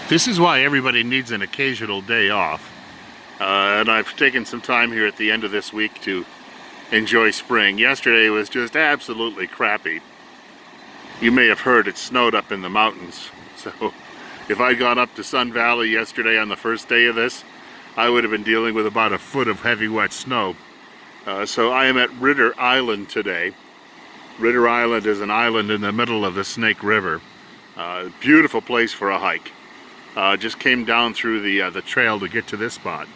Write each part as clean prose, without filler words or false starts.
This is why everybody needs an occasional day off. And I've taken some time here at the end of this week to enjoy spring. Yesterday was just absolutely crappy. You may have heard it snowed up in the mountains. So if I'd gone up to Sun Valley yesterday on the first day of this, I would have been dealing with about a foot of heavy wet snow. So I am at Ritter Island today. Ritter Island is an island in the middle of the Snake River. Beautiful place for a hike. Just came down through the trail to get to this spot.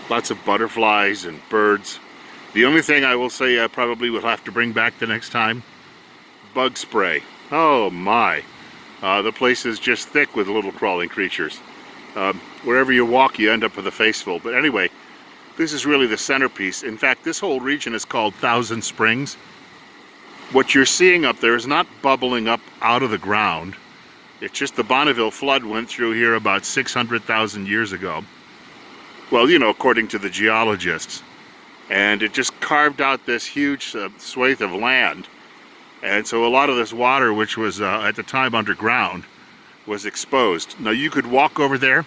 Lots of butterflies and birds. The only thing I will say I probably will have to bring back the next time, bug spray. Oh my. The place is just thick with little crawling creatures. Wherever you walk you end up with a face full. But anyway, this is really the centerpiece. In fact, this whole region is called Thousand Springs. What you're seeing up there is not bubbling up out of the ground. It's just the Bonneville flood went through here about 600,000 years ago. Well, you know, according to the geologists. And it just carved out this huge swathe of land. And so a lot of this water, which was at the time underground, was exposed. Now you could walk over there.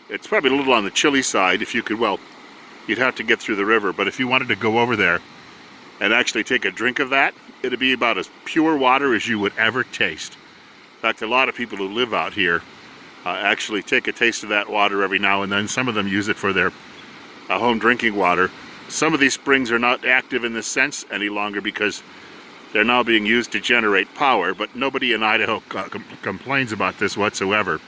It's probably a little on the chilly side if you could, well, you'd have to get through the river. But if you wanted to go over there and actually take a drink of that, it'd be about as pure water as you would ever taste. In fact, a lot of people who live out here actually take a taste of that water every now and then. Some of them use it for their home drinking water. Some of these springs are not active in this sense any longer because they're now being used to generate power, but nobody in Idaho complains about this whatsoever.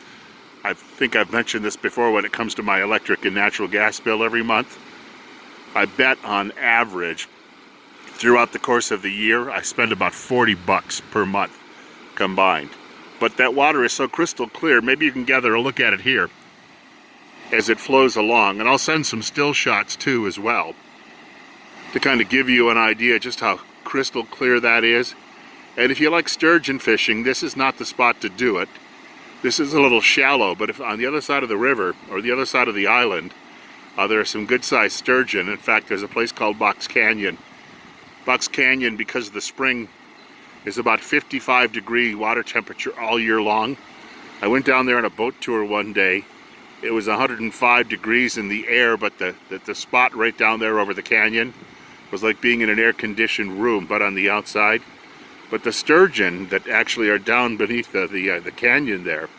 I think I've mentioned this before when it comes to my electric and natural gas bill every month. I bet on average throughout the course of the year I spend about 40 bucks per month combined. But that water is so crystal clear, maybe you can gather a look at it here as it flows along. And I'll send some still shots too as well to kind of give you an idea just how crystal clear that is. And if you like sturgeon fishing, this is not the spot to do it. This is a little shallow, but if on the other side of the river or the other side of the island, there are some good-sized sturgeon. In fact, there's a place called Box Canyon. Box Canyon, because of the spring, is about 55-degree water temperature all year long. I went down there on a boat tour one day. It was 105 degrees in the air, but the spot right down there over the canyon was like being in an air-conditioned room, but on the outside. But the sturgeon that actually are down beneath the canyon there,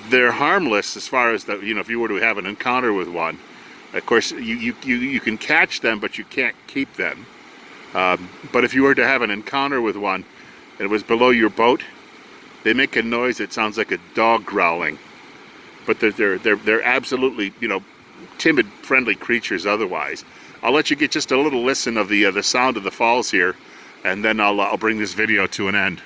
they're harmless as far as if you were to have an encounter with one. Of course, you can catch them, but you can't keep them. But if you were to have an encounter with one and it was below your boat, they make a noise that sounds like a dog growling. But they're absolutely, timid, friendly creatures otherwise. I'll let you get just a little listen of the sound of the falls here, and then I'll bring this video to an end.